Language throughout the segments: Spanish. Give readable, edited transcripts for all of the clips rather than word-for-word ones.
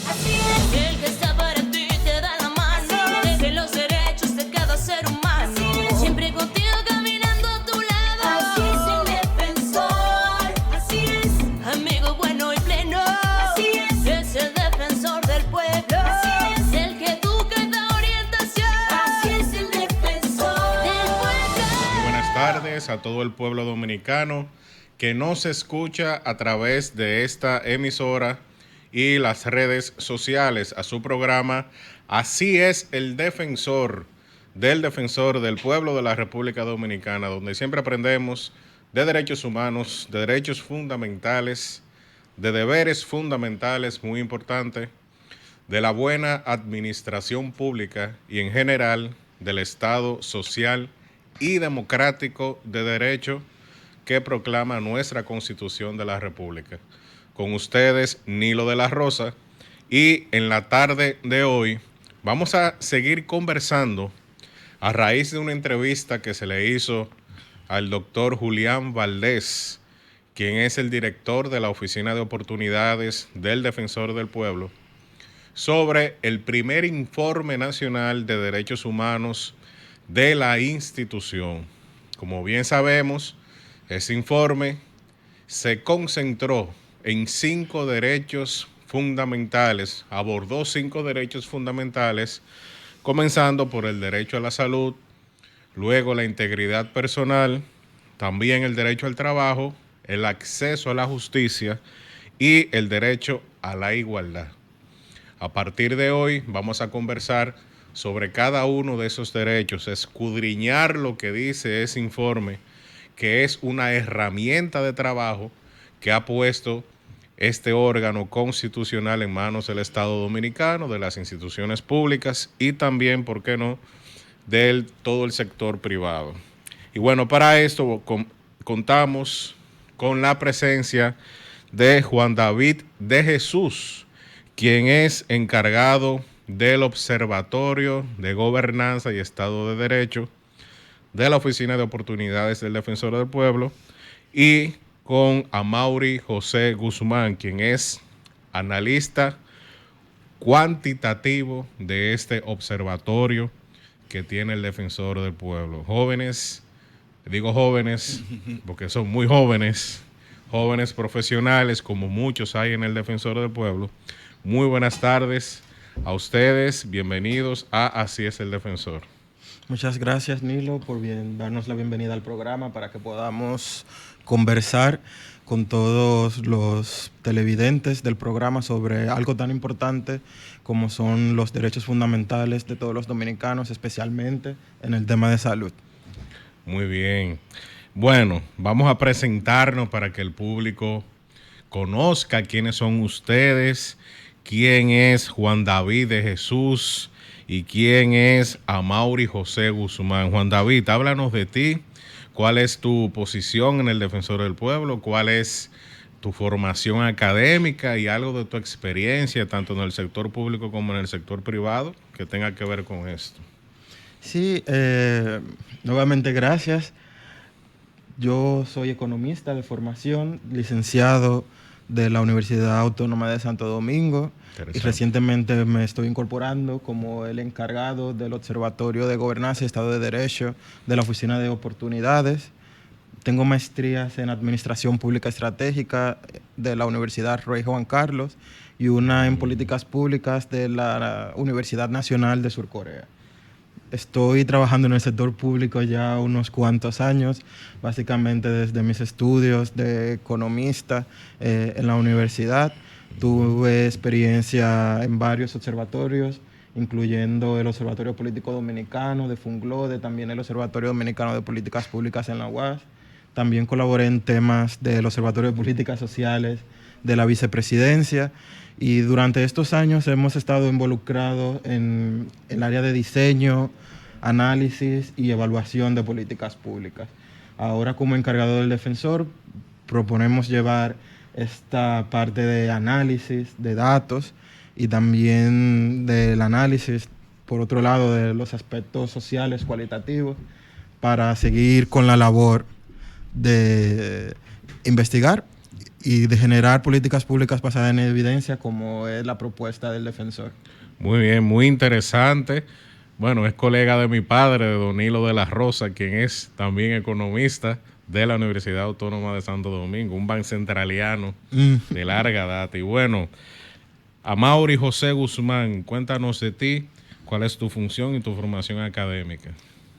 Así es. El que está para ti te da la mano. De los derechos de cada ser humano. Siempre contigo caminando a tu lado. Así es el defensor. Así es. Amigo bueno y pleno. Así es el defensor del pueblo. Así es el que educa y da orientación. Así es el defensor del pueblo. Buenas tardes a todo el pueblo dominicano que nos escucha a través de esta emisora y las redes sociales, a su programa Así es el defensor del pueblo de la República Dominicana, donde siempre aprendemos de derechos humanos, de derechos fundamentales, de deberes fundamentales, muy importante, de la buena administración pública y en general del Estado social y democrático de derecho que proclama nuestra Constitución de la República. Con ustedes, Nilo de la Rosa, y en la tarde de hoy vamos a seguir conversando a raíz de una entrevista que se le hizo al doctor Julián Valdés, quien es el director de la Oficina de Oportunidades del Defensor del Pueblo, sobre el primer informe nacional de derechos humanos de la institución. Como bien sabemos, ese informe se concentró en 5 derechos fundamentales, abordó 5 derechos fundamentales, comenzando por el derecho a la salud, luego la integridad personal, también el derecho al trabajo, el acceso a la justicia y el derecho a la igualdad. A partir de hoy vamos a conversar sobre cada uno de esos derechos, escudriñar lo que dice ese informe, que es una herramienta de trabajo que ha puesto este órgano constitucional en manos del Estado Dominicano, de las instituciones públicas y también, ¿por qué no?, de todo el sector privado. Y bueno, para esto contamos con la presencia de Juan David de Jesús, quien es encargado del Observatorio de Gobernanza y Estado de Derecho de la Oficina de Oportunidades del Defensor del Pueblo, y con Amaury José Guzmán, quien es analista cuantitativo de este observatorio que tiene el Defensor del Pueblo. Jóvenes, digo jóvenes porque son muy jóvenes, jóvenes profesionales como muchos hay en el Defensor del Pueblo. Muy buenas tardes a ustedes, bienvenidos a Así es el Defensor. Muchas gracias, Nilo, por darnos la bienvenida al programa para que podamos conversar con todos los televidentes del programa sobre algo tan importante como son los derechos fundamentales de todos los dominicanos, especialmente en el tema de salud. Muy bien. Bueno, vamos a presentarnos para que el público conozca quiénes son ustedes, quién es Juan David de Jesús y quién es Amaury José Guzmán. Juan David, háblanos de ti, cuál es tu posición en el Defensor del Pueblo, cuál es tu formación académica y algo de tu experiencia, tanto en el sector público como en el sector privado, que tenga que ver con esto. Sí, nuevamente gracias. Yo soy economista de formación, licenciado de la Universidad Autónoma de Santo Domingo, y recientemente me estoy incorporando como el encargado del Observatorio de Gobernanza y Estado de Derecho de la Oficina de Oportunidades. Tengo maestrías en Administración Pública Estratégica de la Universidad Rey Juan Carlos y una en Políticas Públicas de la Universidad Nacional de Surcorea. Estoy trabajando en el sector público ya unos cuantos años, básicamente desde mis estudios de economista en la universidad. Tuve experiencia en varios observatorios, incluyendo el Observatorio Político Dominicano de FUNGLODE, también el Observatorio Dominicano de Políticas Públicas en la UAS. También colaboré en temas del Observatorio de Políticas Sociales de la Vicepresidencia. Y durante estos años hemos estado involucrados en el área de diseño, análisis y evaluación de políticas públicas. Ahora, como encargado del Defensor, proponemos llevar esta parte de análisis de datos y también del análisis, por otro lado, de los aspectos sociales cualitativos, para seguir con la labor de investigar y de generar políticas públicas basadas en evidencia, como es la propuesta del defensor. Muy bien, muy interesante. Bueno, es colega de mi padre, de Don Hilo de la Rosa, quien es también economista de la Universidad Autónoma de Santo Domingo, un bancentraliano de larga data. Y bueno, Amaury José Guzmán, cuéntanos de ti, cuál es tu función y tu formación académica.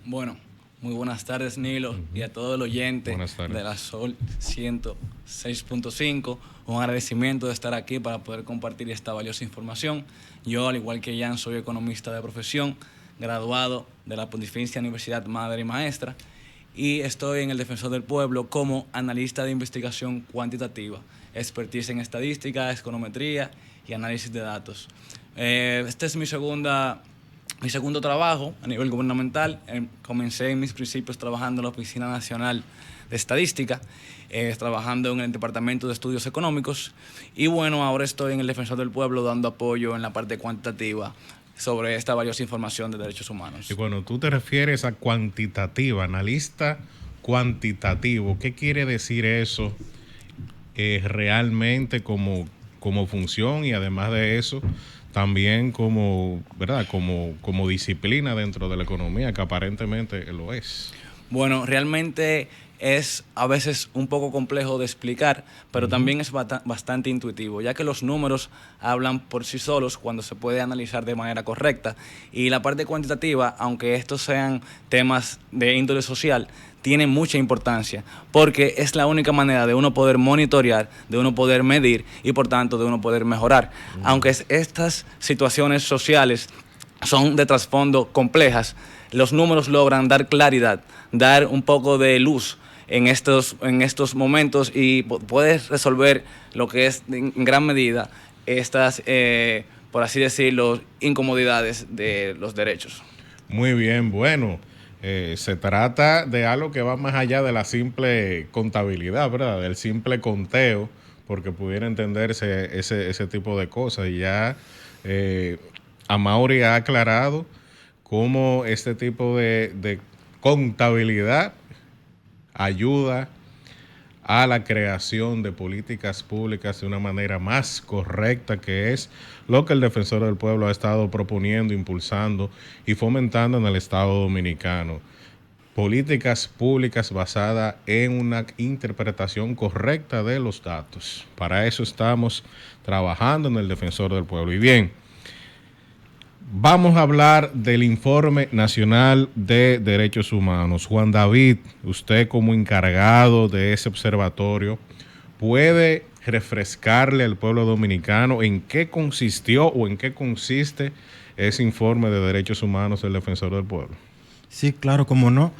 Bueno, muy buenas tardes, Nilo, y a todo el oyente de la Sol 106.5. Un agradecimiento de estar aquí para poder compartir esta valiosa información. Yo, al igual que Jan, soy economista de profesión, graduado de la Pontificia Universidad Madre y Maestra, y estoy en el Defensor del Pueblo como analista de investigación cuantitativa, expertise en estadística, econometría y análisis de datos. Este es mi segundo trabajo a nivel gubernamental. Comencé en mis principios trabajando en la Oficina Nacional de Estadística, trabajando en el Departamento de Estudios Económicos, y bueno, ahora estoy en el Defensor del Pueblo dando apoyo en la parte cuantitativa sobre esta valiosa información de derechos humanos. Y bueno, tú te refieres a cuantitativa, analista cuantitativo. ¿Qué quiere decir eso realmente como función, y además de eso también como, ¿verdad?, como disciplina dentro de la economía, que aparentemente lo es? Bueno, realmente es a veces un poco complejo de explicar, pero también es bastante intuitivo, ya que los números hablan por sí solos cuando se puede analizar de manera correcta. Y la parte cuantitativa, aunque estos sean temas de índole social, tiene mucha importancia, porque es la única manera de uno poder monitorear, de uno poder medir y por tanto de uno poder mejorar. Aunque estas situaciones sociales son de trasfondo complejas, los números logran dar claridad, dar un poco de luz en estos momentos, y puedes resolver lo que es en gran medida estas, por así decirlo, incomodidades de los derechos. Muy bien, bueno, se trata de algo que va más allá de la simple contabilidad, ¿verdad?, del simple conteo, porque pudiera entenderse ese tipo de cosas. Y ya Amaury ha aclarado cómo este tipo de contabilidad ayuda a la creación de políticas públicas de una manera más correcta, que es lo que el Defensor del Pueblo ha estado proponiendo, impulsando y fomentando en el Estado Dominicano. Políticas públicas basadas en una interpretación correcta de los datos. Para eso estamos trabajando en el Defensor del Pueblo. Y bien, vamos a hablar del Informe Nacional de Derechos Humanos. Juan David, usted como encargado de ese observatorio, ¿puede refrescarle al pueblo dominicano en qué consistió o en qué consiste ese Informe de Derechos Humanos del Defensor del Pueblo? Sí, claro, cómo no.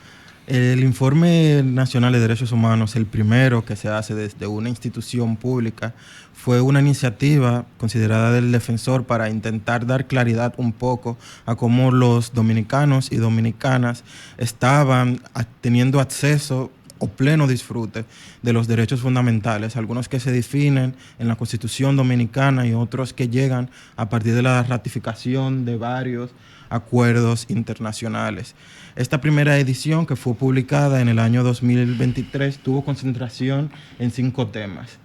El Informe Nacional de Derechos Humanos, el primero que se hace desde una institución pública, fue una iniciativa considerada del defensor para intentar dar claridad un poco a cómo los dominicanos y dominicanas estaban teniendo acceso o pleno disfrute de los derechos fundamentales, algunos que se definen en la Constitución Dominicana y otros que llegan a partir de la ratificación de varios acuerdos internacionales. Esta primera edición, que fue publicada en el año 2023, tuvo concentración en 5 temas.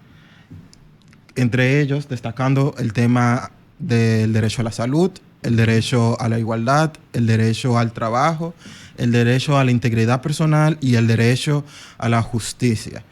Entre ellos, destacando el tema del derecho a la salud, el derecho a la igualdad, el derecho al trabajo, el derecho a la integridad personal y el derecho a la justicia.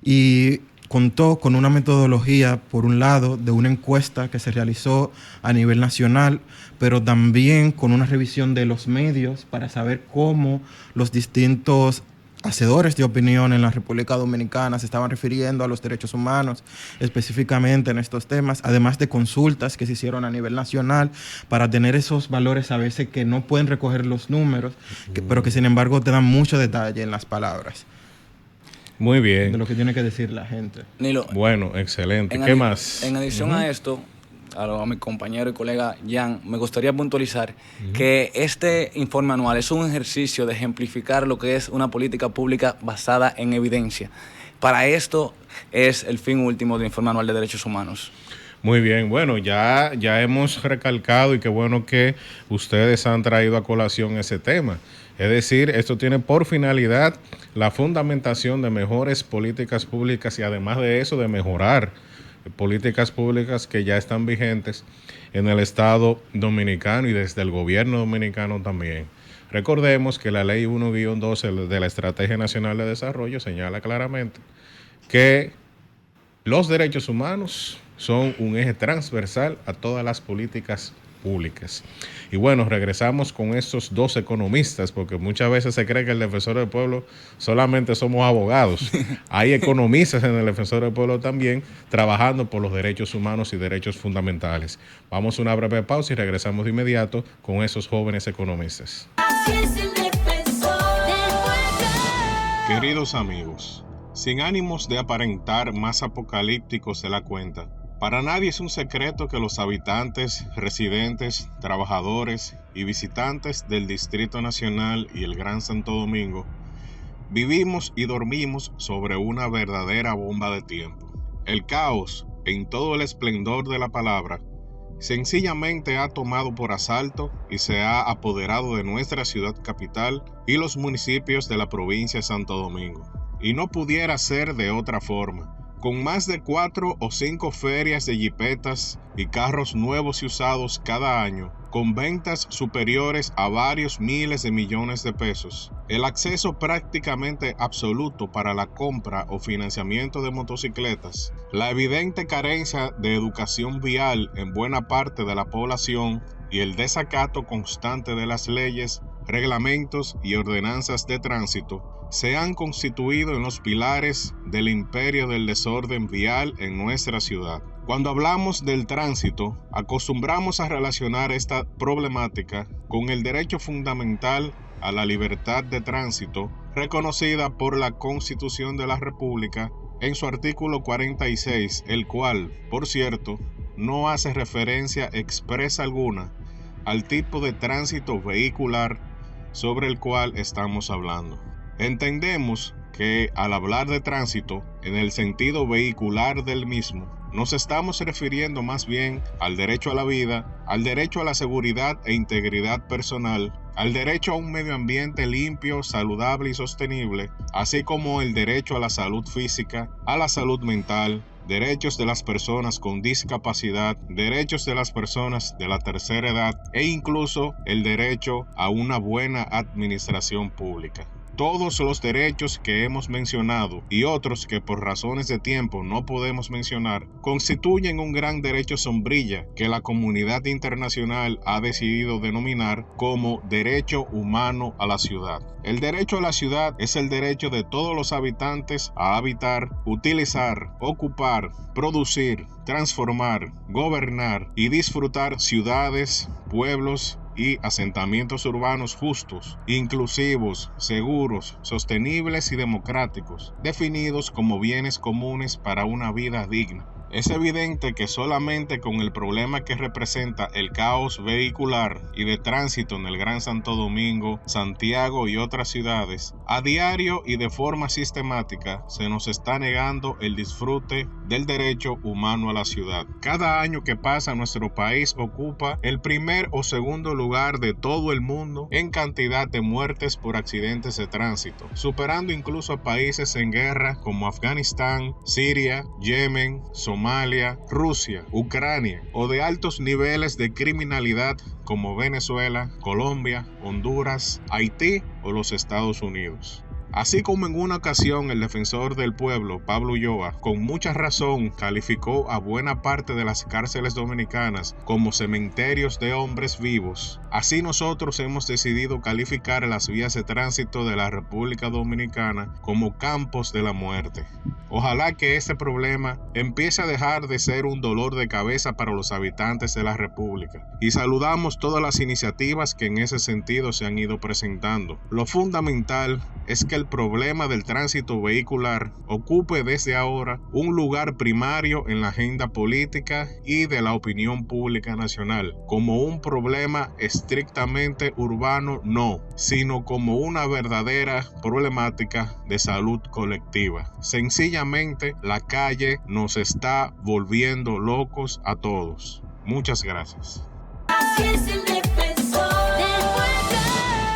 Y contó con una metodología, por un lado, de una encuesta que se realizó a nivel nacional, pero también con una revisión de los medios para saber cómo los distintos hacedores de opinión en la República Dominicana se estaban refiriendo a los derechos humanos, específicamente en estos temas, además de consultas que se hicieron a nivel nacional para tener esos valores a veces que no pueden recoger los números, pero que sin embargo te dan mucho detalle en las palabras. Muy bien. De lo que tiene que decir la gente. Nilo, bueno, excelente. ¿Qué más? En adición a esto, a mi compañero y colega Jan, me gustaría puntualizar que este informe anual es un ejercicio de ejemplificar lo que es una política pública basada en evidencia. Para esto es el fin último del informe anual de derechos humanos. Muy bien, bueno, ya hemos recalcado y qué bueno que ustedes han traído a colación ese tema. Es decir, esto tiene por finalidad la fundamentación de mejores políticas públicas y además de eso de mejorar políticas públicas que ya están vigentes en el Estado dominicano y desde el gobierno dominicano también. Recordemos que la Ley 1-12 de la Estrategia Nacional de Desarrollo señala claramente que los derechos humanos son un eje transversal a todas las políticas públicas. Y bueno, regresamos con estos dos economistas, porque muchas veces se cree que el defensor del pueblo solamente somos abogados. Hay economistas en el defensor del pueblo también, trabajando por los derechos humanos y derechos fundamentales. Vamos a una breve pausa y regresamos de inmediato con esos jóvenes economistas. Así es el defensor del pueblo. Queridos amigos, sin ánimos de aparentar más apocalípticos de la cuenta, para nadie es un secreto que los habitantes, residentes, trabajadores y visitantes del Distrito Nacional y el Gran Santo Domingo vivimos y dormimos sobre una verdadera bomba de tiempo. El caos, en todo el esplendor de la palabra, sencillamente ha tomado por asalto y se ha apoderado de nuestra ciudad capital y los municipios de la provincia de Santo Domingo. Y no pudiera ser de otra forma. Con más de 4 o 5 ferias de jipetas y carros nuevos y usados cada año, con ventas superiores a varios miles de millones de pesos, el acceso prácticamente absoluto para la compra o financiamiento de motocicletas, la evidente carencia de educación vial en buena parte de la población y el desacato constante de las leyes, reglamentos y ordenanzas de tránsito se han constituido en los pilares del imperio del desorden vial en nuestra ciudad. Cuando hablamos del tránsito, acostumbramos a relacionar esta problemática con el derecho fundamental a la libertad de tránsito, reconocida por la Constitución de la República en su artículo 46, el cual, por cierto, no hace referencia expresa alguna al tipo de tránsito vehicular sobre el cual estamos hablando. Entendemos que al hablar de tránsito, en el sentido vehicular del mismo, nos estamos refiriendo más bien al derecho a la vida, al derecho a la seguridad e integridad personal, al derecho a un medio ambiente limpio, saludable y sostenible, así como el derecho a la salud física, a la salud mental, derechos de las personas con discapacidad, derechos de las personas de la tercera edad e incluso el derecho a una buena administración pública. Todos los derechos que hemos mencionado y otros que por razones de tiempo no podemos mencionar constituyen un gran derecho sombrilla que la comunidad internacional ha decidido denominar como derecho humano a la ciudad. El derecho a la ciudad es el derecho de todos los habitantes a habitar, utilizar, ocupar, producir, transformar, gobernar y disfrutar ciudades, pueblos y asentamientos urbanos justos, inclusivos, seguros, sostenibles y democráticos, definidos como bienes comunes para una vida digna. Es evidente que solamente con el problema que representa el caos vehicular y de tránsito en el Gran Santo Domingo, Santiago y otras ciudades, a diario y de forma sistemática se nos está negando el disfrute del derecho humano a la ciudad. Cada año que pasa nuestro país ocupa el primer o segundo lugar de todo el mundo en cantidad de muertes por accidentes de tránsito, superando incluso a países en guerra como Afganistán, Siria, Yemen, Somalia, Rusia, Ucrania o de altos niveles de criminalidad como Venezuela, Colombia, Honduras, Haití o los Estados Unidos. Así como en una ocasión el defensor del pueblo, Pablo Ulloa, con mucha razón calificó a buena parte de las cárceles dominicanas como cementerios de hombres vivos, así nosotros hemos decidido calificar las vías de tránsito de la República Dominicana como campos de la muerte. Ojalá que este problema empiece a dejar de ser un dolor de cabeza para los habitantes de la República y saludamos todas las iniciativas que en ese sentido se han ido presentando. Lo fundamental es que el problema del tránsito vehicular ocupe desde ahora un lugar primario en la agenda política y de la opinión pública nacional, como un problema estrictamente urbano no, sino como una verdadera problemática de salud colectiva. Sencillamente sencillamente la calle nos está volviendo locos a todos. Muchas gracias. Así es el defensor del pueblo.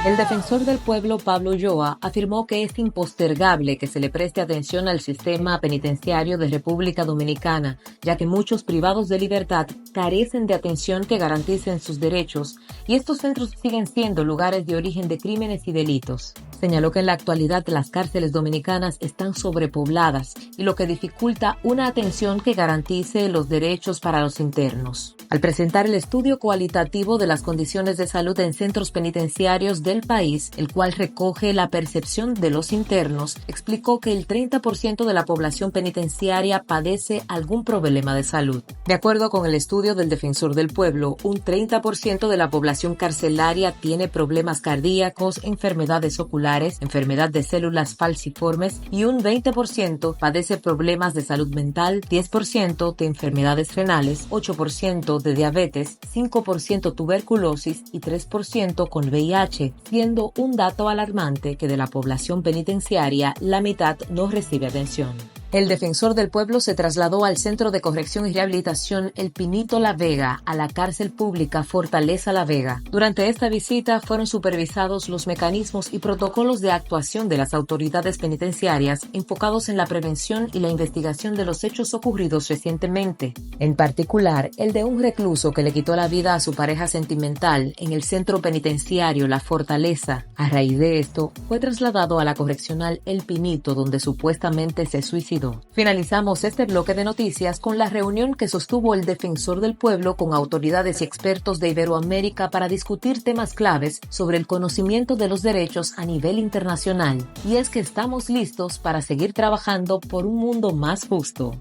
El defensor del pueblo, Pablo Ulloa, afirmó que es impostergable que se le preste atención al sistema penitenciario de República Dominicana, ya que muchos privados de libertad carecen de atención que garanticen sus derechos, y estos centros siguen siendo lugares de origen de crímenes y delitos. Señaló que en la actualidad las cárceles dominicanas están sobrepobladas, y lo que dificulta una atención que garantice los derechos para los internos. Al presentar el estudio cualitativo de las condiciones de salud en centros penitenciarios del país, el cual recoge la percepción de los internos, explicó que el 30% de la población penitenciaria padece algún problema de salud. De acuerdo con el estudio del Defensor del Pueblo, un 30% de la población carcelaria tiene problemas cardíacos, enfermedades oculares, enfermedad de células falciformes y un 20% padece problemas de salud mental, 10% de enfermedades renales, 8% de diabetes, 5% tuberculosis y 3% con VIH, siendo un dato alarmante que de la población penitenciaria la mitad no recibe atención. El Defensor del Pueblo se trasladó al Centro de Corrección y Rehabilitación El Pinito La Vega, a la cárcel pública Fortaleza La Vega. Durante esta visita fueron supervisados los mecanismos y protocolos de actuación de las autoridades penitenciarias enfocados en la prevención y la investigación de los hechos ocurridos recientemente. En particular, el de un recluso que le quitó la vida a su pareja sentimental en el centro penitenciario La Fortaleza. A raíz de esto, fue trasladado a la correccional El Pinito, donde supuestamente se suicidó. Finalizamos este bloque de noticias con la reunión que sostuvo el Defensor del Pueblo con autoridades y expertos de Iberoamérica para discutir temas claves sobre el conocimiento de los derechos a nivel internacional. Y es que estamos listos para seguir trabajando por un mundo más justo.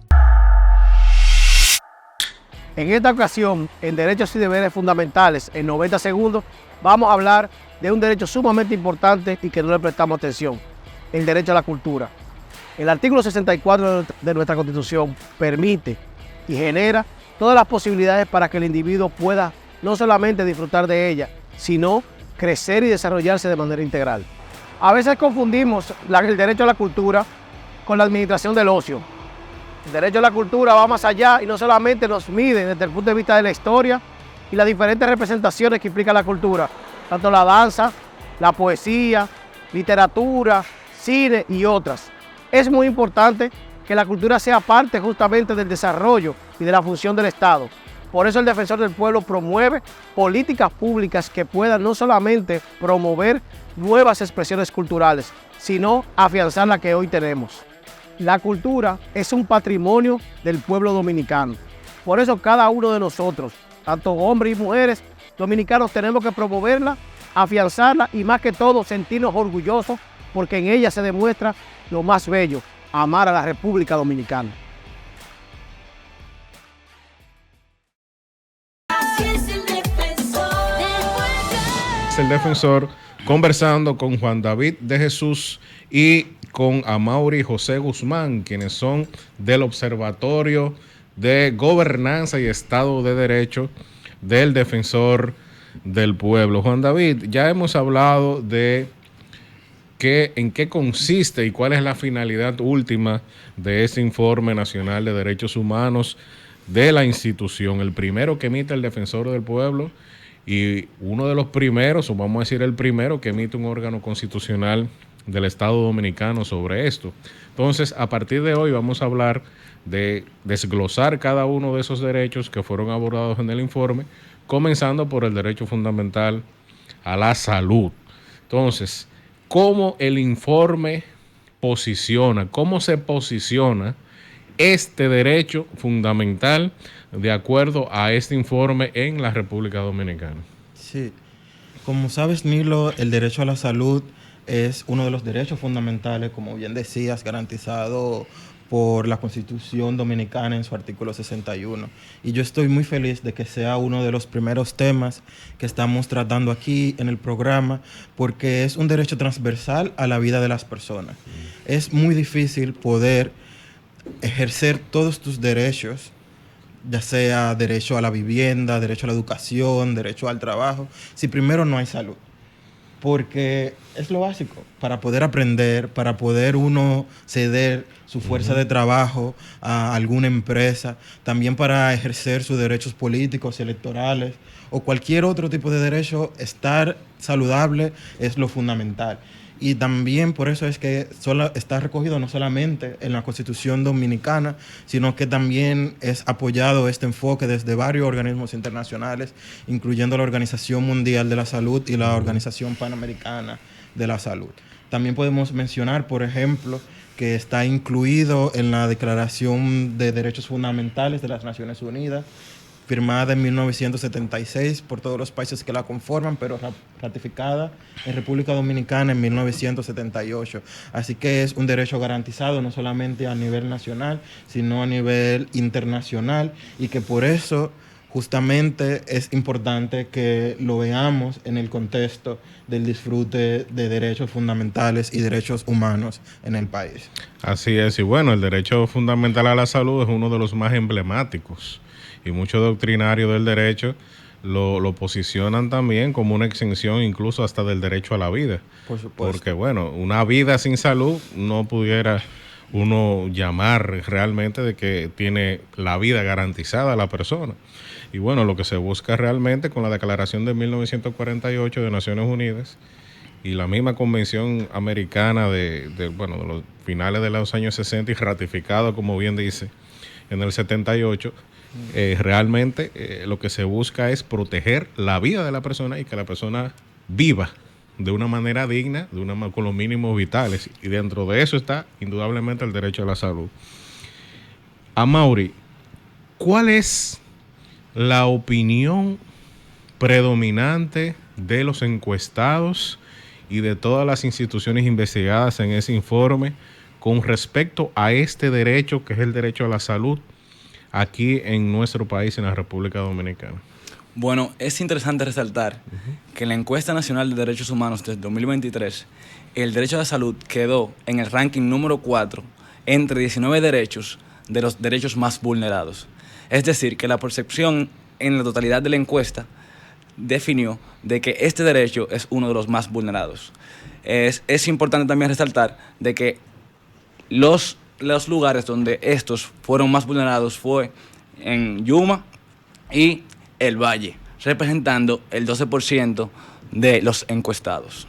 En esta ocasión, en Derechos y Deberes Fundamentales, en 90 segundos, vamos a hablar de un derecho sumamente importante y que no le prestamos atención, el derecho a la cultura. El artículo 64 de nuestra Constitución permite y genera todas las posibilidades para que el individuo pueda no solamente disfrutar de ella, sino crecer y desarrollarse de manera integral. A veces confundimos el derecho a la cultura con la administración del ocio. El derecho a la cultura va más allá y no solamente nos mide desde el punto de vista de la historia y las diferentes representaciones que implica la cultura, tanto la danza, la poesía, literatura, cine y otras. Es muy importante que la cultura sea parte justamente del desarrollo y de la función del Estado. Por eso el Defensor del Pueblo promueve políticas públicas que puedan no solamente promover nuevas expresiones culturales, sino afianzar la que hoy tenemos. La cultura es un patrimonio del pueblo dominicano. Por eso cada uno de nosotros, tanto hombres y mujeres dominicanos, tenemos que promoverla, afianzarla y más que todo sentirnos orgullosos porque en ella se demuestra lo más bello, amar a la República Dominicana. Así es el defensor del pueblo. Es el Defensor conversando con Juan David de Jesús y con Amaury José Guzmán, quienes son del Observatorio de Gobernanza y Estado de Derecho del Defensor del Pueblo. Juan David, ya hemos hablado de en qué consiste y cuál es la finalidad última de este Informe Nacional de Derechos Humanos de la institución, el primero que emite el Defensor del Pueblo y uno de los primeros, o vamos a decir el primero, que emite un órgano constitucional del Estado Dominicano sobre esto. Entonces, a partir de hoy vamos a hablar de desglosar cada uno de esos derechos que fueron abordados en el informe, comenzando por el derecho fundamental a la salud. Entonces, ¿cómo el informe cómo se posiciona este derecho fundamental de acuerdo a este informe en la República Dominicana? Sí, como sabes, Nilo, el derecho a la salud es uno de los derechos fundamentales, como bien decías, garantizado por la Constitución Dominicana en su artículo 61. Y yo estoy muy feliz de que sea uno de los primeros temas que estamos tratando aquí en el programa, porque es un derecho transversal a la vida de las personas. Es muy difícil poder ejercer todos tus derechos, ya sea derecho a la vivienda, derecho a la educación, derecho al trabajo, si primero no hay salud. porque es lo básico para poder aprender, para poder uno ceder su fuerza de trabajo a alguna empresa, también para ejercer sus derechos políticos, electorales o cualquier otro tipo de derecho. Estar saludable es lo fundamental. Y también por eso es que está recogido no solamente en la Constitución Dominicana, sino que también es apoyado este enfoque desde varios organismos internacionales, incluyendo la Organización Mundial de la Salud y la Organización Panamericana de la Salud. También podemos mencionar, por ejemplo, que está incluido en la Declaración de Derechos Fundamentales de las Naciones Unidas, firmada en 1976 por todos los países que la conforman, pero ratificada en República Dominicana en 1978. Así que es un derecho garantizado no solamente a nivel nacional, sino a nivel internacional, y que por eso justamente es importante que lo veamos en el contexto del disfrute de derechos fundamentales y derechos humanos en el país. Así es, y bueno, el derecho fundamental a la salud es uno de los más emblemáticos, y muchos doctrinarios del derecho lo posicionan también como una exención incluso hasta del derecho a la vida. Por supuesto. Porque bueno, una vida sin salud no pudiera uno llamar realmente de que tiene la vida garantizada a la persona. Y bueno, lo que se busca realmente con la Declaración de 1948 de Naciones Unidas y la misma Convención Americana de los finales de los años 60 y ratificado, como bien dice, en el 78, realmente lo que se busca es proteger la vida de la persona y que la persona viva de una manera digna, con los mínimos vitales. Y dentro de eso está indudablemente el derecho a la salud. Amaury, ¿cuál es la opinión predominante de los encuestados y de todas las instituciones investigadas en ese informe con respecto a este derecho, que es el derecho a la salud, aquí en nuestro país, en la República Dominicana? Bueno, es interesante resaltar que en la Encuesta Nacional de Derechos Humanos del 2023, el derecho a la salud quedó en el ranking número 4 entre 19 derechos de los derechos más vulnerados. Es decir, que la percepción en la totalidad de la encuesta definió de que este derecho es uno de los más vulnerados. Es importante también resaltar de que los lugares donde estos fueron más vulnerados fue en Yuma y el Valle, representando el 12% de los encuestados.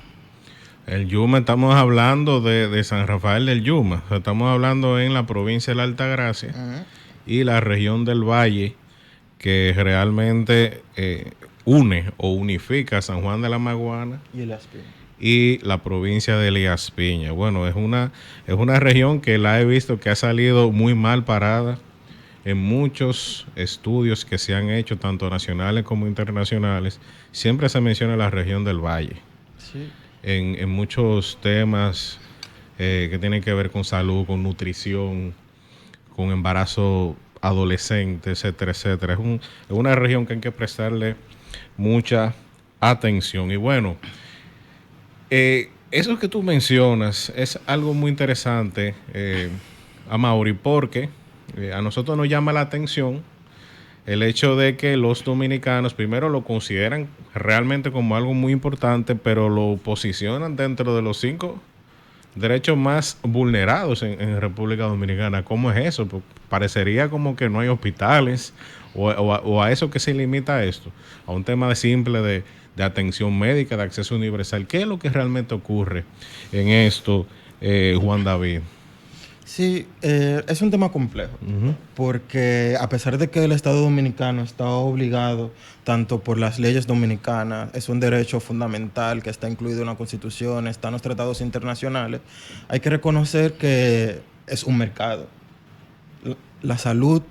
El Yuma, estamos hablando de San Rafael del Yuma, o sea, estamos hablando en la provincia de la Altagracia y la región del Valle, que realmente une o unifica San Juan de la Maguana y la provincia de Elías Piña. Bueno, es una región que la he visto que ha salido muy mal parada en muchos estudios que se han hecho, tanto nacionales como internacionales. Siempre se menciona la región del Valle. Sí. En muchos temas que tienen que ver con salud, con nutrición, con embarazo adolescente, etcétera, etcétera. Es una región que hay que prestarle mucha atención. Y bueno, eso que tú mencionas es algo muy interesante, Amaury, porque a nosotros nos llama la atención el hecho de que los dominicanos primero lo consideran realmente como algo muy importante, pero lo posicionan dentro de los 5 derechos más vulnerados en República Dominicana. ¿Cómo es eso? Pues parecería como que no hay hospitales o a eso que se limita a esto, a un tema simple de atención médica, de acceso universal. ¿Qué es lo que realmente ocurre en esto, Juan David? Sí, es un tema complejo, porque a pesar de que el Estado Dominicano está obligado, tanto por las leyes dominicanas, es un derecho fundamental que está incluido en la Constitución, está en los tratados internacionales, hay que reconocer que es un mercado. La salud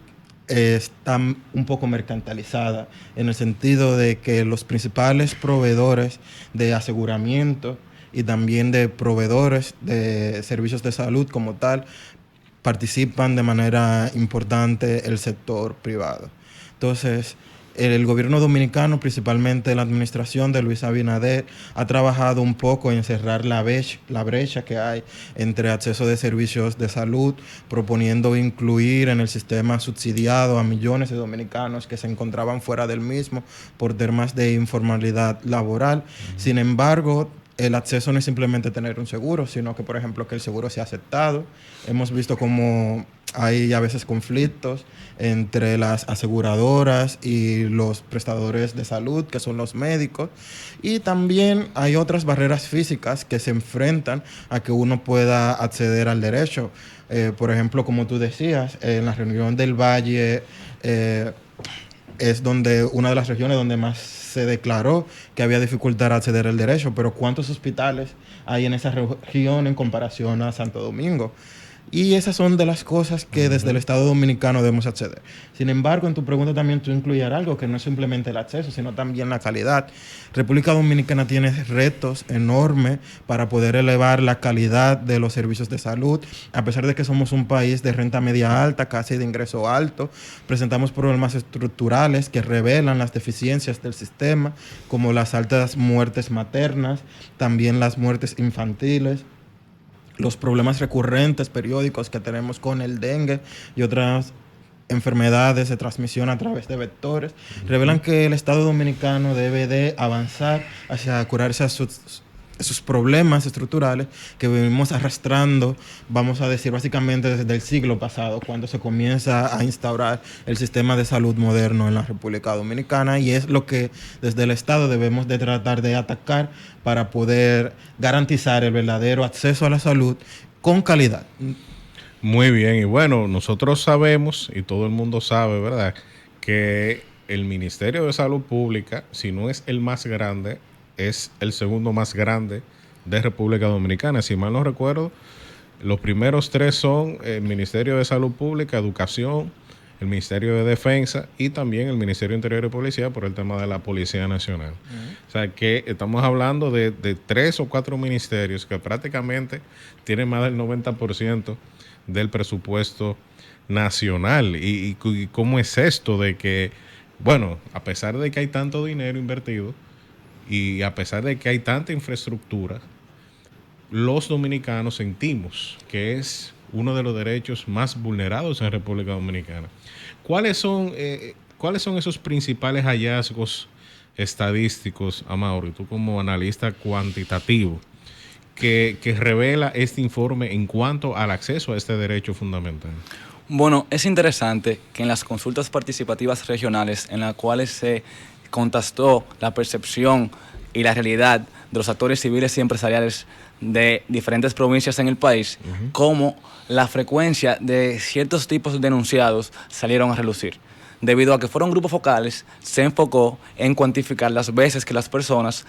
está un poco mercantilizada, en el sentido de que los principales proveedores de aseguramiento y también de proveedores de servicios de salud como tal, participan de manera importante el sector privado. Entonces, el gobierno dominicano, principalmente la administración de Luis Abinader, ha trabajado un poco en cerrar la brecha que hay entre acceso de servicios de salud, proponiendo incluir en el sistema subsidiado a millones de dominicanos que se encontraban fuera del mismo por temas de informalidad laboral. Sin embargo, el acceso no es simplemente tener un seguro, sino que, por ejemplo, que el seguro sea aceptado. Hemos visto cómo hay a veces conflictos entre las aseguradoras y los prestadores de salud, que son los médicos. Y también hay otras barreras físicas que se enfrentan a que uno pueda acceder al derecho. Por ejemplo, como tú decías, en la región del Valle es donde una de las regiones donde más se declaró que había dificultad a acceder al derecho, pero ¿cuántos hospitales hay en esa región en comparación a Santo Domingo? Y esas son de las cosas que desde el Estado Dominicano debemos acceder. Sin embargo, en tu pregunta también tú incluyes algo que no es simplemente el acceso, sino también la calidad. República Dominicana tiene retos enormes para poder elevar la calidad de los servicios de salud. A pesar de que somos un país de renta media alta, casi de ingreso alto, presentamos problemas estructurales que revelan las deficiencias del sistema, como las altas muertes maternas, también las muertes infantiles, los problemas recurrentes periódicos que tenemos con el dengue y otras enfermedades de transmisión a través de vectores, revelan que el Estado Dominicano debe de avanzar hacia curarse a sus problemas estructurales que venimos arrastrando, vamos a decir, básicamente desde el siglo pasado, cuando se comienza a instaurar el sistema de salud moderno en la República Dominicana, y es lo que desde el Estado debemos de tratar de atacar para poder garantizar el verdadero acceso a la salud con calidad. Muy bien, y bueno, nosotros sabemos, y todo el mundo sabe, ¿verdad?, que el Ministerio de Salud Pública, si no es el más grande, es el segundo más grande de República Dominicana. Si mal no recuerdo, los primeros tres son el Ministerio de Salud Pública, Educación, el Ministerio de Defensa y también el Ministerio Interior y Policía por el tema de la Policía Nacional. O sea que estamos hablando de 3 o 4 ministerios que prácticamente tienen más del 90% del presupuesto nacional. ¿Y cómo es esto de que, bueno, a pesar de que hay tanto dinero invertido y a pesar de que hay tanta infraestructura, los dominicanos sentimos que es uno de los derechos más vulnerados en República Dominicana? ¿Cuáles son esos principales hallazgos estadísticos, Amaury, tú como analista cuantitativo, que revela este informe en cuanto al acceso a este derecho fundamental? Bueno, es interesante que en las consultas participativas regionales en las cuales se contrastó la percepción y la realidad de los actores civiles y empresariales de diferentes provincias en el país, cómo la frecuencia de ciertos tipos de denunciados salieron a relucir. Debido a que fueron grupos focales, se enfocó en cuantificar las veces que las personas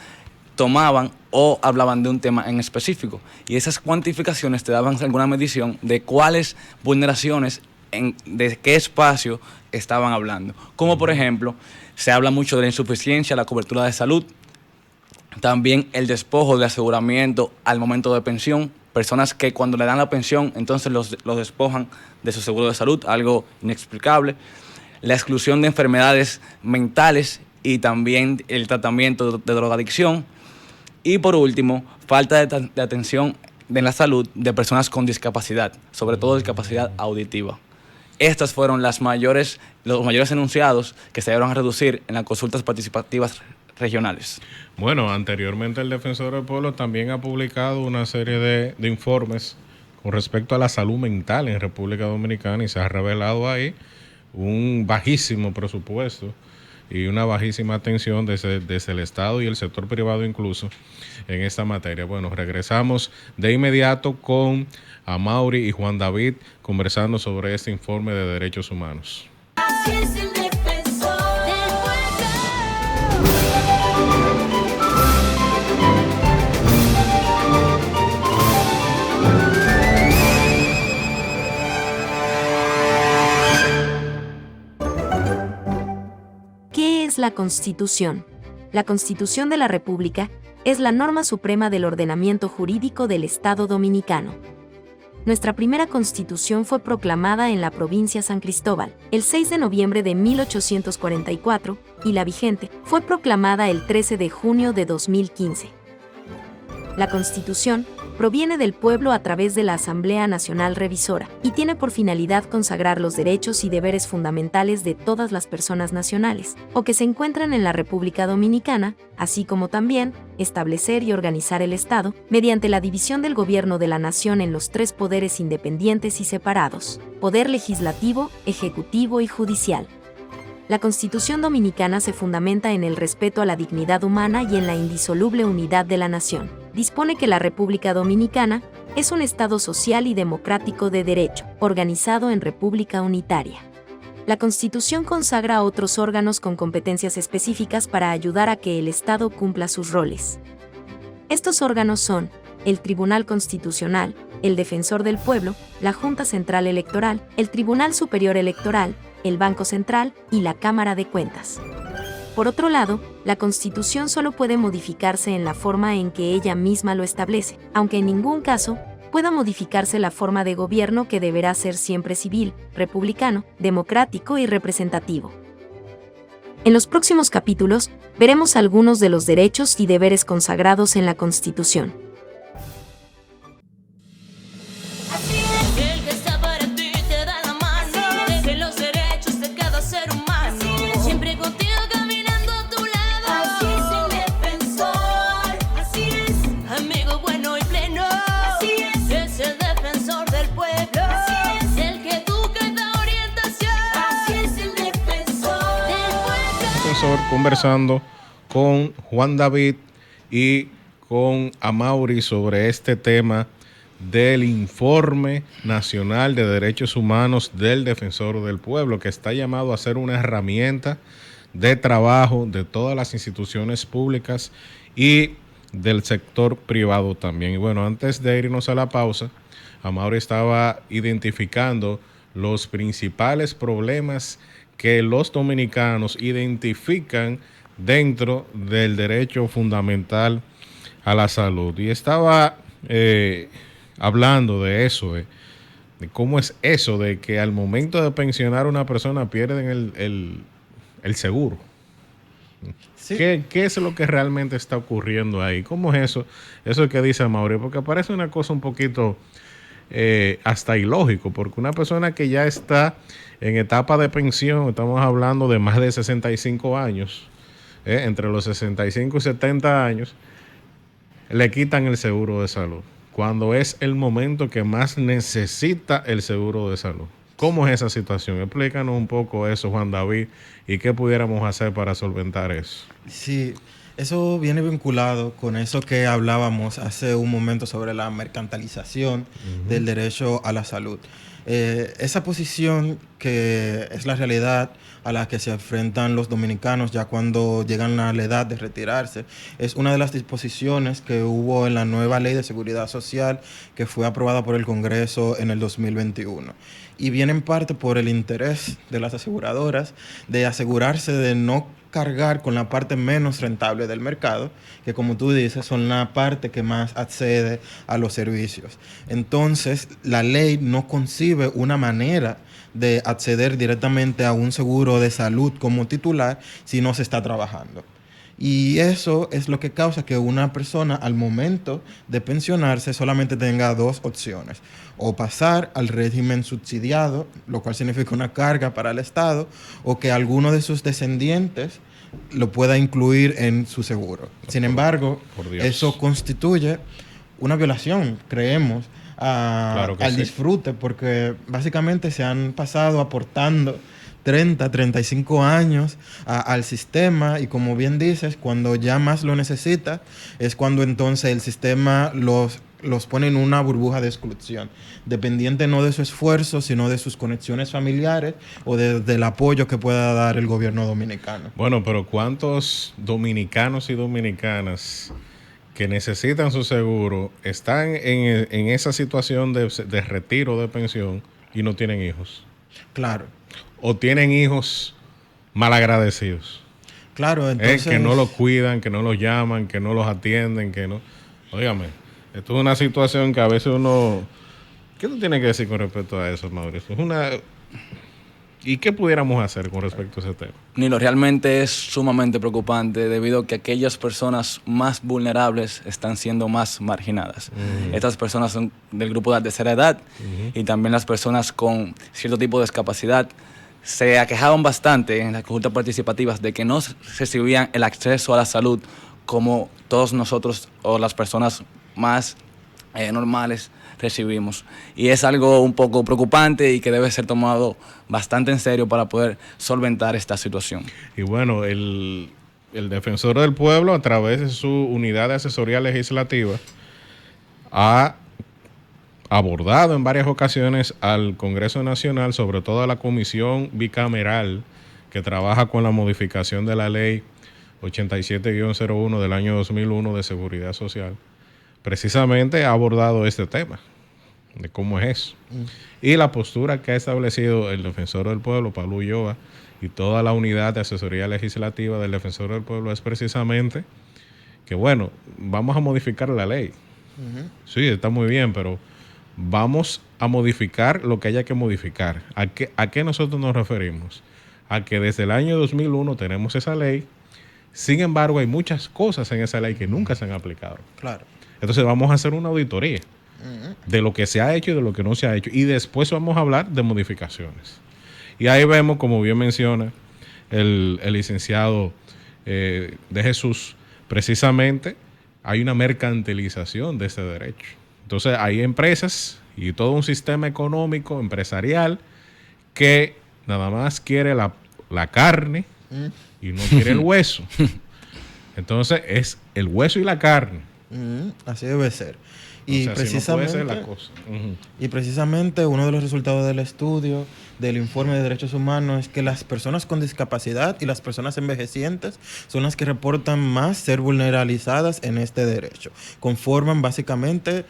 tomaban o hablaban de un tema en específico. Y esas cuantificaciones te daban alguna medición de cuáles vulneraciones, de qué espacio estaban hablando. Como por ejemplo, se habla mucho de la insuficiencia, la cobertura de salud, también el despojo de aseguramiento al momento de pensión, personas que cuando le dan la pensión entonces los despojan de su seguro de salud, algo inexplicable, la exclusión de enfermedades mentales y también el tratamiento de drogadicción, y por último, falta de atención en la salud de personas con discapacidad, sobre todo discapacidad auditiva. Estas fueron los mayores enunciados que se dieron a reducir en las consultas participativas regionales. Bueno, anteriormente el Defensor del Pueblo también ha publicado una serie de informes con respecto a la salud mental en República Dominicana, y se ha revelado ahí un bajísimo presupuesto y una bajísima atención desde el Estado y el sector privado incluso en esta materia. Bueno, regresamos de inmediato con Amaury y Juan David conversando sobre este informe de derechos humanos. Así es el defensor del pueblo. ¿Qué es la Constitución? La Constitución de la República es la norma suprema del ordenamiento jurídico del Estado Dominicano. Nuestra primera Constitución fue proclamada en la provincia San Cristóbal el 6 de noviembre de 1844 y la vigente fue proclamada el 13 de junio de 2015. La Constitución proviene del pueblo a través de la Asamblea Nacional Revisora y tiene por finalidad consagrar los derechos y deberes fundamentales de todas las personas nacionales o que se encuentran en la República Dominicana, así como también establecer y organizar el Estado mediante la división del gobierno de la nación en los 3 poderes independientes y separados: poder legislativo, ejecutivo y judicial. La Constitución Dominicana se fundamenta en el respeto a la dignidad humana y en la indisoluble unidad de la nación. Dispone que la República Dominicana es un Estado social y democrático de derecho, organizado en república unitaria. La Constitución consagra otros órganos con competencias específicas para ayudar a que el Estado cumpla sus roles. Estos órganos son el Tribunal Constitucional, el Defensor del Pueblo, la Junta Central Electoral, el Tribunal Superior Electoral, el Banco Central y la Cámara de Cuentas. Por otro lado, la Constitución solo puede modificarse en la forma en que ella misma lo establece, aunque en ningún caso pueda modificarse la forma de gobierno, que deberá ser siempre civil, republicano, democrático y representativo. En los próximos capítulos, veremos algunos de los derechos y deberes consagrados en la Constitución. El que está para ti te da la mano, de los derechos de cada ser humano. Siempre contigo caminando a tu lado. Así es el defensor, así es. Amigo bueno y pleno, así es el defensor del pueblo. Así es el que educa y da orientación. Así es el defensor del pueblo. Profesor, conversando con Juan David y con Amaury sobre este tema del Informe Nacional de Derechos Humanos del Defensor del Pueblo, que está llamado a ser una herramienta de trabajo de todas las instituciones públicas y del sector privado también. Y bueno, antes de irnos a la pausa, Amaury estaba identificando los principales problemas que los dominicanos identifican dentro del derecho fundamental a la salud. Y estaba hablando de eso, de cómo es eso, de que al momento de pensionar a una persona pierden el seguro. Sí. ¿Qué es lo que realmente está ocurriendo ahí? ¿Cómo es eso? Eso que dice Amaury, porque parece una cosa un poquito hasta ilógico, porque una persona que ya está en etapa de pensión, estamos hablando de más de 65 años, entre los 65 y 70 años, le quitan el seguro de salud, cuando es el momento que más necesita el seguro de salud. ¿Cómo es esa situación? Explícanos un poco eso, Juan David, y qué pudiéramos hacer para solventar eso. Sí, eso viene vinculado con eso que hablábamos hace un momento sobre la mercantilización del derecho a la salud. Esa posición que es la realidad a la que se enfrentan los dominicanos ya cuando llegan a la edad de retirarse, es una de las disposiciones que hubo en la nueva Ley de Seguridad Social que fue aprobada por el Congreso en el 2021. Y viene en parte por el interés de las aseguradoras de asegurarse de no cargar con la parte menos rentable del mercado, que como tú dices, son la parte que más accede a los servicios. Entonces, la ley no concibe una manera de acceder directamente a un seguro de salud como titular si no se está trabajando. Y eso es lo que causa que una persona al momento de pensionarse solamente tenga dos opciones: o pasar al régimen subsidiado, lo cual significa una carga para el Estado, o que alguno de sus descendientes lo pueda incluir en su seguro. Sin embargo, eso constituye una violación, creemos, al disfrute, porque básicamente se han pasado aportando 30, 35 años al sistema, y como bien dices, cuando ya más lo necesita es cuando entonces el sistema los pone en una burbuja de exclusión, dependiente no de su esfuerzo, sino de sus conexiones familiares o del apoyo que pueda dar el gobierno dominicano. Bueno, pero ¿cuántos dominicanos y dominicanas que necesitan su seguro están en esa situación de retiro de pensión y no tienen hijos? Claro. O tienen hijos malagradecidos. Claro, entonces... que no los cuidan, que no los llaman, que no los atienden, que no... Óigame, esto es una situación que a veces uno... ¿Qué tú tienes que decir con respecto a eso, Mauricio? ¿Y qué pudiéramos hacer con respecto a ese tema? Nilo, realmente es sumamente preocupante debido a que aquellas personas más vulnerables están siendo más marginadas. Estas personas son del grupo de la tercera edad y también las personas con cierto tipo de discapacidad se aquejaban bastante en las consultas participativas de que no recibían el acceso a la salud como todos nosotros o las personas más normales recibimos. Y es algo un poco preocupante y que debe ser tomado bastante en serio para poder solventar esta situación. Y bueno, el Defensor del Pueblo, a través de su unidad de asesoría legislativa, ha abordado en varias ocasiones al Congreso Nacional, sobre todo a la comisión bicameral que trabaja con la modificación de la ley 87-01 del año 2001 de Seguridad Social. Precisamente ha abordado este tema, de cómo es eso. Y la postura que ha establecido el Defensor del Pueblo, Pablo Ulloa, y toda la unidad de asesoría legislativa del Defensor del Pueblo es precisamente que, bueno, vamos a modificar la ley. Sí, está muy bien, pero vamos a modificar lo que haya que modificar. ¿A qué nosotros nos referimos? A que desde el año 2001 tenemos esa ley, sin embargo hay muchas cosas en esa ley que nunca se han aplicado. Claro. Entonces vamos a hacer una auditoría de lo que se ha hecho y de lo que no se ha hecho. Y después vamos a hablar de modificaciones. Y ahí vemos, como bien menciona el licenciado de Jesús, precisamente hay una mercantilización de este derecho. Entonces hay empresas y todo un sistema económico, empresarial, que nada más quiere la carne y no quiere el hueso. Entonces es el hueso y la carne. Así debe ser. Y, o sea, precisamente, si no puede ser la cosa. Y precisamente uno de los resultados del estudio del informe de derechos humanos es que las personas con discapacidad y las personas envejecientes son las que reportan más ser vulnerabilizadas en este derecho. Conforman básicamente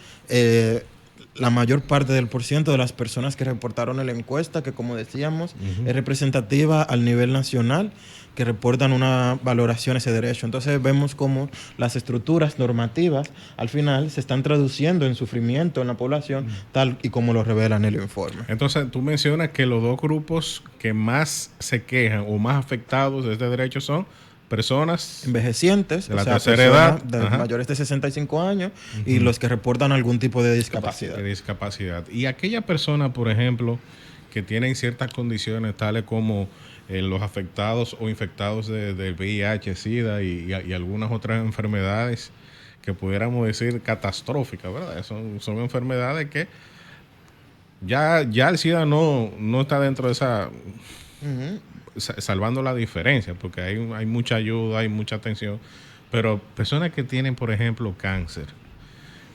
la mayor parte del % de las personas que reportaron en la encuesta, que como decíamos es representativa al nivel nacional, que reportan una valoración a ese derecho. Entonces vemos cómo las estructuras normativas al final se están traduciendo en sufrimiento en la población, tal y como lo revela en el informe. Entonces tú mencionas que los dos grupos que más se quejan o más afectados de este derecho son personas envejecientes, de la tercera edad, de mayores de 65 años y los que reportan algún tipo de discapacidad. Y aquella persona, por ejemplo, que tienen ciertas condiciones tales como los afectados o infectados de VIH, SIDA y algunas otras enfermedades que pudiéramos decir catastróficas, ¿verdad? Son enfermedades que ya el SIDA no está dentro de esa... salvando la diferencia, porque hay mucha ayuda, hay mucha atención, pero personas que tienen, por ejemplo, cáncer,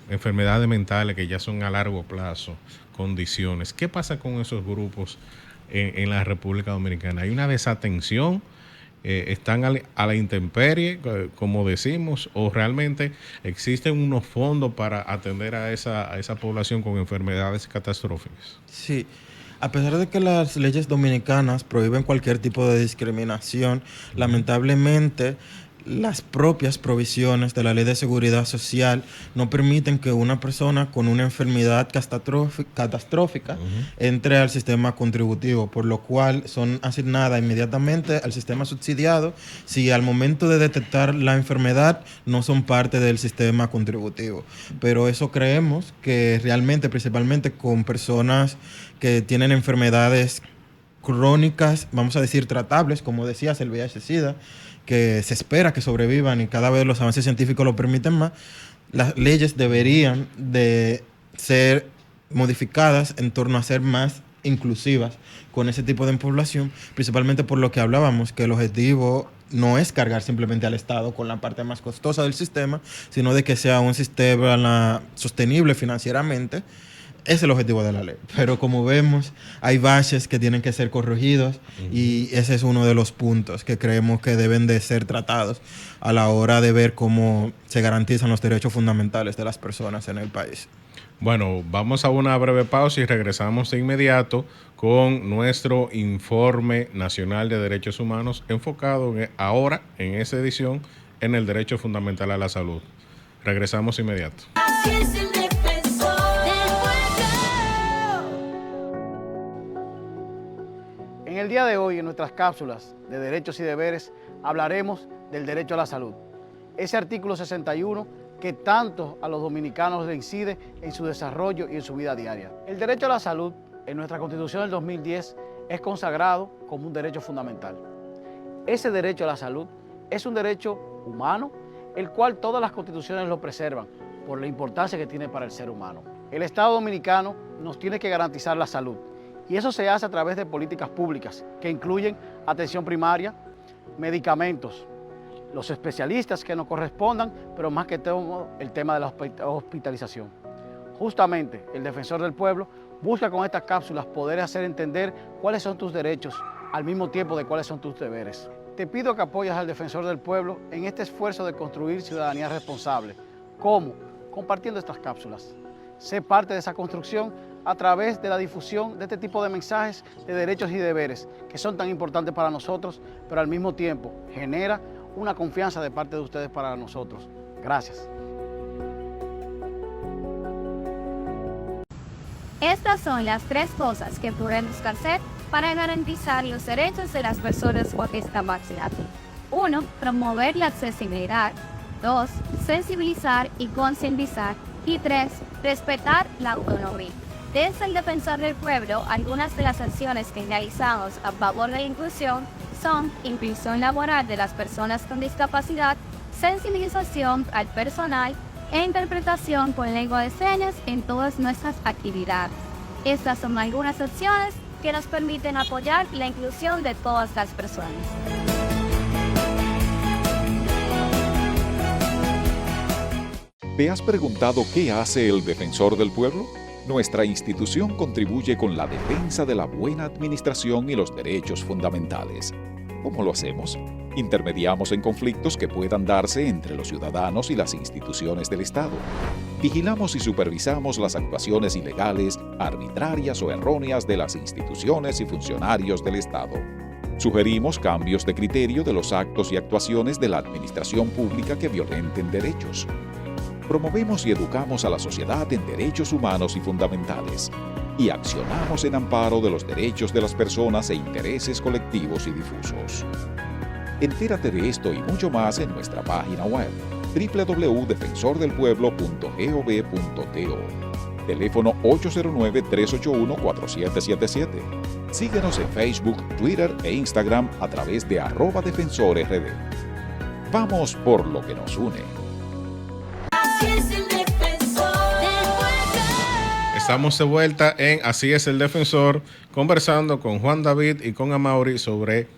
enfermedades mentales que ya son a largo plazo, condiciones, ¿qué pasa con esos grupos en la República Dominicana? ¿Hay una desatención? ¿Están a la intemperie, como decimos, o realmente existen unos fondos para atender a esa población con enfermedades catastróficas? Sí. A pesar de que las leyes dominicanas prohíben cualquier tipo de discriminación, lamentablemente las propias provisiones de la Ley de Seguridad Social no permiten que una persona con una enfermedad catastrófica entre al sistema contributivo, por lo cual son asignadas inmediatamente al sistema subsidiado si al momento de detectar la enfermedad no son parte del sistema contributivo. Pero eso creemos que realmente, principalmente con personas que tienen enfermedades crónicas, vamos a decir tratables, como decías, el VIH-Sida, que se espera que sobrevivan y cada vez los avances científicos lo permiten más, las leyes deberían de ser modificadas en torno a ser más inclusivas con ese tipo de población, principalmente por lo que hablábamos, que el objetivo no es cargar simplemente al Estado con la parte más costosa del sistema, sino de que sea un sistema sostenible financieramente. Es el objetivo de la ley, pero como vemos hay baches que tienen que ser corregidos y ese es uno de los puntos que creemos que deben de ser tratados a la hora de ver cómo se garantizan los derechos fundamentales de las personas en el país. Bueno, vamos a una breve pausa y regresamos de inmediato con nuestro informe nacional de derechos humanos enfocado ahora en esa edición en el derecho fundamental a la salud. Regresamos de inmediato. Así es el defensor del pueblo. En el día de hoy, en nuestras cápsulas de derechos y deberes, hablaremos del derecho a la salud. Ese artículo 61 que tanto a los dominicanos le incide en su desarrollo y en su vida diaria. El derecho a la salud, en nuestra Constitución del 2010, es consagrado como un derecho fundamental. Ese derecho a la salud es un derecho humano, el cual todas las constituciones lo preservan por la importancia que tiene para el ser humano. El Estado dominicano nos tiene que garantizar la salud y eso se hace a través de políticas públicas que incluyen atención primaria, medicamentos, los especialistas que nos correspondan, pero más que todo el tema de la hospitalización. Justamente el Defensor del Pueblo busca con estas cápsulas poder hacer entender cuáles son tus derechos al mismo tiempo de cuáles son tus deberes. Te pido que apoyes al Defensor del Pueblo en este esfuerzo de construir ciudadanía responsable. ¿Cómo? Compartiendo estas cápsulas. Sé parte de esa construcción a través de la difusión de este tipo de mensajes de derechos y deberes que son tan importantes para nosotros, pero al mismo tiempo genera una confianza de parte de ustedes para nosotros. Gracias. Estas son las 3 cosas que podemos hacer para garantizar los derechos de las personas con discapacidad. 1. Promover la accesibilidad. 2. Sensibilizar y concientizar. Y 3. Respetar la autonomía. Desde el Defensor del Pueblo, algunas de las acciones que realizamos a favor de la inclusión son inclusión laboral de las personas con discapacidad, sensibilización al personal e interpretación con lengua de señas en todas nuestras actividades. Estas son algunas acciones que nos permiten apoyar la inclusión de todas las personas. ¿Te has preguntado qué hace el Defensor del Pueblo? Nuestra institución contribuye con la defensa de la buena administración y los derechos fundamentales. ¿Cómo lo hacemos? Intermediamos en conflictos que puedan darse entre los ciudadanos y las instituciones del Estado. Vigilamos y supervisamos las actuaciones ilegales, arbitrarias o erróneas de las instituciones y funcionarios del Estado. Sugerimos cambios de criterio de los actos y actuaciones de la administración pública que violenten derechos. Promovemos y educamos a la sociedad en derechos humanos y fundamentales. Y accionamos en amparo de los derechos de las personas e intereses colectivos y difusos. Entérate de esto y mucho más en nuestra página web www.defensordelpueblo.gov.do. Teléfono 809-381-4777. Síguenos en Facebook, Twitter e Instagram a través de @defensorrd. Vamos por lo que nos une. Así es el Defensor del Pueblo. Estamos de vuelta en Así es el Defensor, conversando con Juan David y con Amaury sobre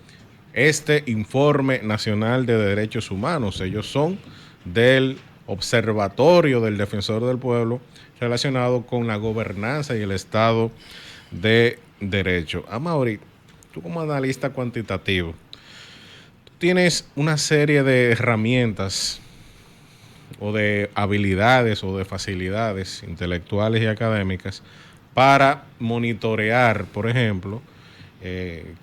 este Informe Nacional de Derechos Humanos. Ellos son del Observatorio del Defensor del Pueblo relacionado con la gobernanza y el Estado de Derecho. Amaury, tú como analista cuantitativo, tú tienes una serie de herramientas o de habilidades o de facilidades intelectuales y académicas para monitorear, por ejemplo,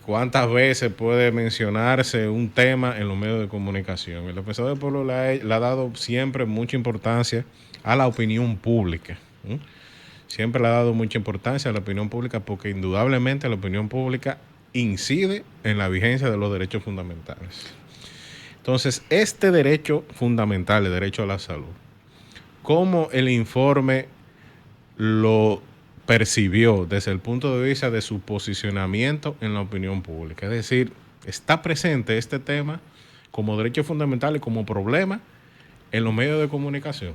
cuántas veces puede mencionarse un tema en los medios de comunicación. El Defensor del Pueblo le ha dado siempre mucha importancia a la opinión pública. Siempre le ha dado mucha importancia a la opinión pública porque indudablemente la opinión pública incide en la vigencia de los derechos fundamentales. Entonces, este derecho fundamental, el derecho a la salud, ¿cómo el informe lo percibió desde el punto de vista de su posicionamiento en la opinión pública? Es decir, ¿está presente este tema como derecho fundamental y como problema en los medios de comunicación?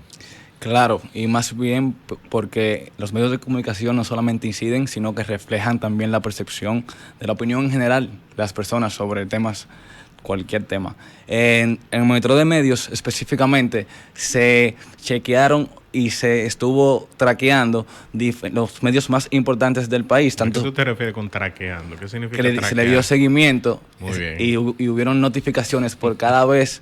Claro, y más bien porque los medios de comunicación no solamente inciden, sino que reflejan también la percepción de la opinión en general de las personas sobre temas, cualquier tema. En el monitoreo de medios específicamente se chequearon y se estuvo traqueando los medios más importantes del país. ¿A qué tú te refieres con traqueando? ¿Qué significa traquear? Se le dio seguimiento. Muy bien. Y hubieron notificaciones por cada vez,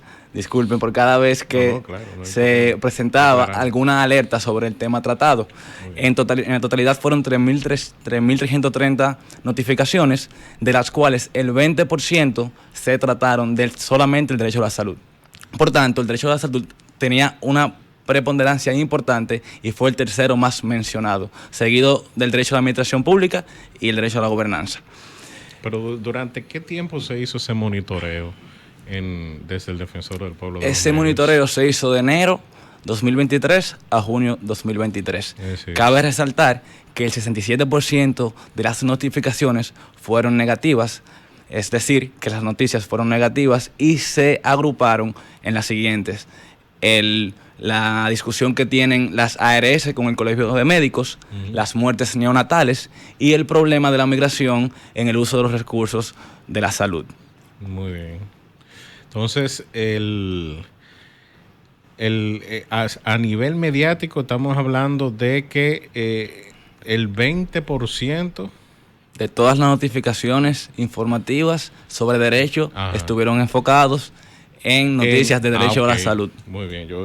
por cada vez que se presentaba alguna alerta sobre el tema tratado. En la totalidad fueron 3.330 notificaciones, de las cuales el 20% se trataron solamente el derecho a la salud. Por tanto, el derecho a la salud tenía una preponderancia importante y fue el tercero más mencionado, seguido del derecho a la administración pública y el derecho a la gobernanza. Pero ¿durante qué tiempo se hizo ese monitoreo desde el Defensor del Pueblo? Ese monitoreo se hizo de enero 2023 a junio 2023. Cabe resaltar que el 67% de las notificaciones fueron negativas, es decir, que las noticias fueron negativas y se agruparon en las siguientes. La discusión que tienen las ARS con el Colegio de Médicos, las muertes neonatales y el problema de la migración en el uso de los recursos de la salud. Muy bien. Entonces, a nivel mediático estamos hablando de que el 20% de todas las notificaciones informativas sobre derecho estuvieron enfocados en noticias de derecho a la salud. Muy bien, yo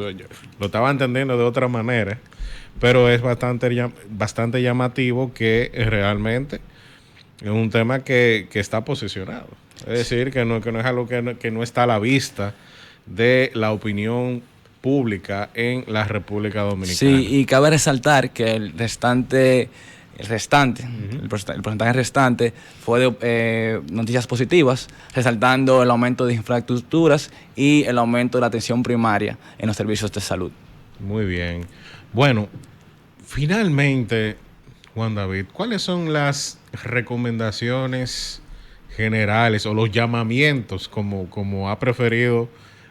lo estaba entendiendo de otra manera, pero es bastante llamativo que realmente es un tema que está posicionado. Es decir, que no es algo que no está a la vista de la opinión pública en la República Dominicana. Sí, y cabe resaltar que el porcentaje restante fue de noticias positivas, resaltando el aumento de infraestructuras y el aumento de la atención primaria en los servicios de salud. Muy bien. Bueno, finalmente, Juan David, ¿cuáles son las recomendaciones generales o los llamamientos, como ha preferido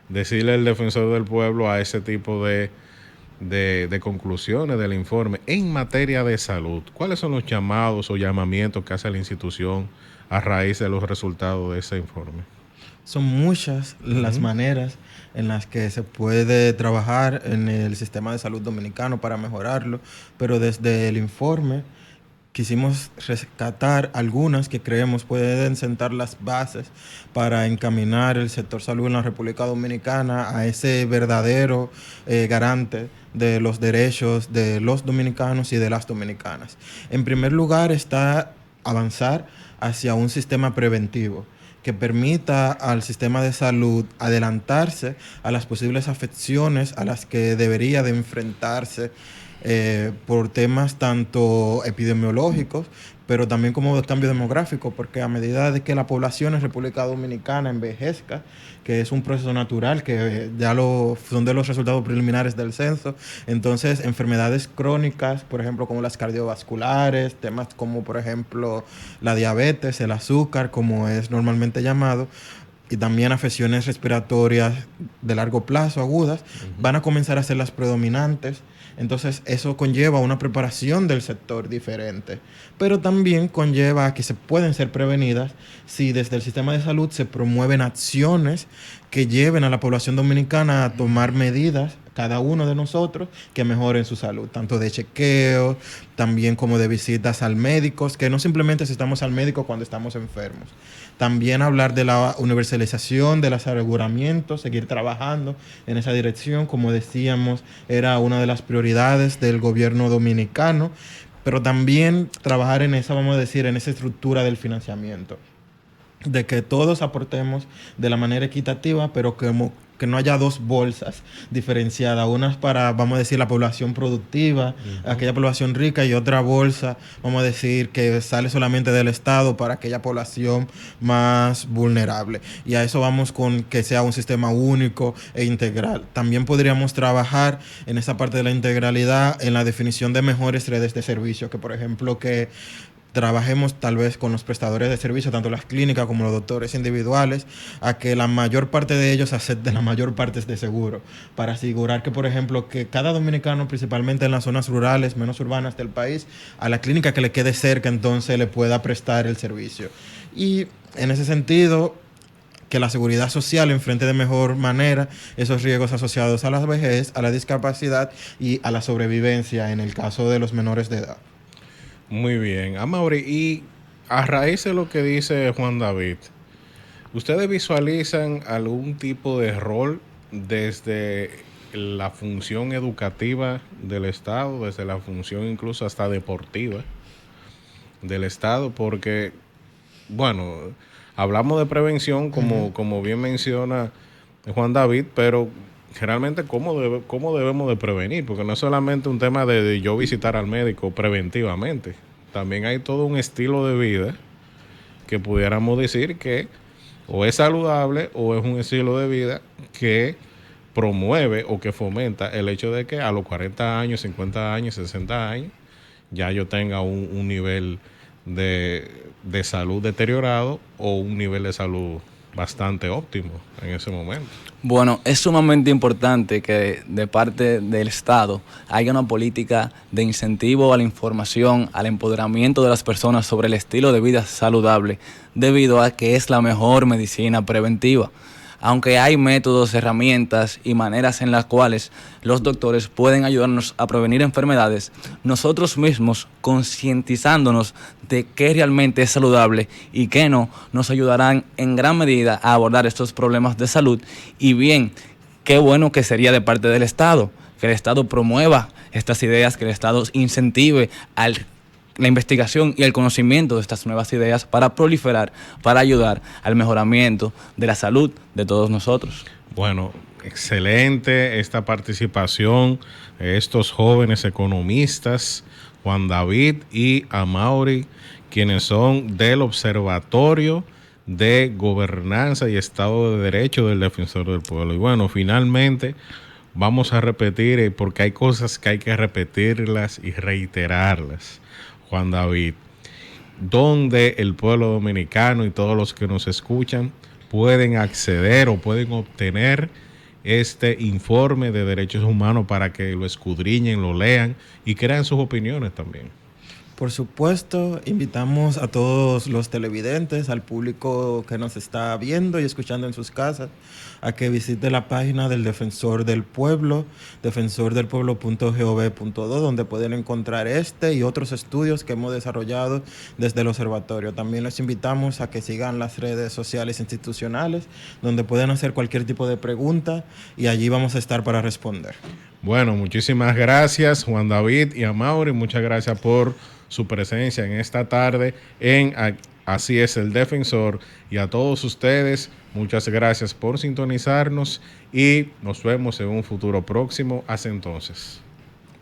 decirle el Defensor del Pueblo, a ese tipo de conclusiones del informe en materia de salud? ¿Cuáles son los llamados o llamamientos que hace la institución a raíz de los resultados de ese informe? Son muchas las maneras en las que se puede trabajar en el sistema de salud dominicano para mejorarlo, pero desde el informe quisimos rescatar algunas que creemos pueden sentar las bases para encaminar el sector salud en la República Dominicana a ese verdadero garante de los derechos de los dominicanos y de las dominicanas. En primer lugar está avanzar hacia un sistema preventivo que permita al sistema de salud adelantarse a las posibles afecciones a las que debería de enfrentarse por temas tanto epidemiológicos, pero también como de cambio demográfico, porque a medida de que la población en República Dominicana envejezca, que es un proceso natural, que ya son de los resultados preliminares del censo, entonces enfermedades crónicas, por ejemplo, como las cardiovasculares, temas como, por ejemplo, la diabetes, el azúcar, como es normalmente llamado, y también afecciones respiratorias de largo plazo, agudas, van a comenzar a ser las predominantes. Entonces, eso conlleva una preparación del sector diferente, pero también conlleva a que se pueden ser prevenidas si desde el sistema de salud se promueven acciones que lleven a la población dominicana a tomar medidas, cada uno de nosotros, que mejoren su salud, tanto de chequeo, también como de visitas al médico, que no simplemente asistamos al médico cuando estamos enfermos. También hablar de la universalización de los aseguramientos, seguir trabajando en esa dirección, como decíamos, era una de las prioridades del gobierno dominicano, pero también trabajar en esa, vamos a decir, en esa estructura del financiamiento, de que todos aportemos de la manera equitativa, pero que no haya dos bolsas diferenciadas, unas para, vamos a decir, la población productiva, aquella población rica, y otra bolsa, vamos a decir, que sale solamente del Estado para aquella población más vulnerable. Y a eso vamos con que sea un sistema único e integral. También podríamos trabajar en esa parte de la integralidad, en la definición de mejores redes de servicio, que por ejemplo que trabajemos tal vez con los prestadores de servicio, tanto las clínicas como los doctores individuales, a que la mayor parte de ellos acepten la mayor parte de seguro, para asegurar que, por ejemplo, que cada dominicano, principalmente en las zonas rurales, menos urbanas del país, a la clínica que le quede cerca, entonces le pueda prestar el servicio. Y en ese sentido, que la seguridad social enfrente de mejor manera esos riesgos asociados a la vejez, a la discapacidad y a la sobrevivencia en el caso de los menores de edad. Muy bien. Amaury, y a raíz de lo que dice Juan David, ¿ustedes visualizan algún tipo de rol desde la función educativa del Estado, desde la función incluso hasta deportiva del Estado? Porque, bueno, hablamos de prevención, como bien menciona Juan David, pero generalmente ¿cómo debemos de prevenir? Porque no es solamente un tema de yo visitar al médico preventivamente. También hay todo un estilo de vida que pudiéramos decir que o es saludable o es un estilo de vida que promueve o que fomenta el hecho de que a los 40 años, 50 años, 60 años, ya yo tenga un nivel de salud deteriorado o un nivel de salud bastante óptimo en ese momento. Bueno, es sumamente importante que de parte del Estado haya una política de incentivo a la información, al empoderamiento de las personas sobre el estilo de vida saludable, debido a que es la mejor medicina preventiva. Aunque hay métodos, herramientas y maneras en las cuales los doctores pueden ayudarnos a prevenir enfermedades, nosotros mismos, concientizándonos de qué realmente es saludable y qué no, nos ayudarán en gran medida a abordar estos problemas de salud. Y bien, qué bueno que sería de parte del Estado, que el Estado promueva estas ideas, que el Estado incentive la investigación y el conocimiento de estas nuevas ideas para proliferar, para ayudar al mejoramiento de la salud de todos nosotros. Bueno, excelente esta participación de estos jóvenes economistas, Juan David y Amaury, quienes son del Observatorio de Gobernanza y Estado de Derecho del Defensor del Pueblo. Y bueno, finalmente vamos a repetir, porque hay cosas que hay que repetirlas y reiterarlas. Juan David, ¿dónde el pueblo dominicano y todos los que nos escuchan pueden acceder o pueden obtener este informe de derechos humanos para que lo escudriñen, lo lean y crean sus opiniones también? Por supuesto, invitamos a todos los televidentes, al público que nos está viendo y escuchando en sus casas, a que visite la página del Defensor del Pueblo, defensordelpueblo.gov.do, donde pueden encontrar este y otros estudios que hemos desarrollado desde el observatorio. También les invitamos a que sigan las redes sociales institucionales, donde pueden hacer cualquier tipo de pregunta y allí vamos a estar para responder. Bueno, muchísimas gracias, Juan David y Amaury. Muchas gracias por su presencia en esta tarde en Así es el Defensor, y a todos ustedes muchas gracias por sintonizarnos y nos vemos en un futuro próximo. Hasta entonces.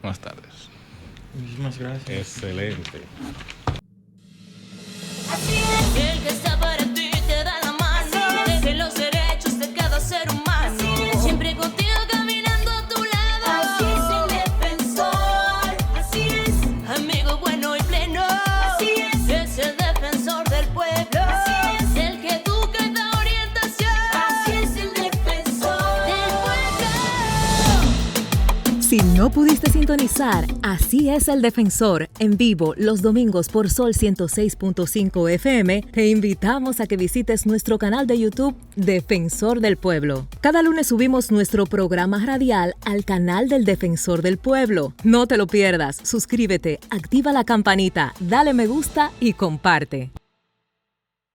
Buenas tardes. Muchísimas gracias. Excelente. Así es, el que está para ti te da la mano, de los derechos de cada ser humano, siempre contigo caminando a tu lado. Así es el defensor, así es, amigo bueno y pleno. Así es el defensor del pueblo. Así es el que educa y da orientación. Así es el defensor del pueblo. Si no pudiste sintonizar Así es el Defensor en vivo los domingos por Sol 106.5 FM, te invitamos a que visites nuestro canal de YouTube Defensor del Pueblo. Cada lunes subimos nuestro programa radial al canal del Defensor del Pueblo. No te lo pierdas, suscríbete, activa la campanita, dale me gusta y comparte.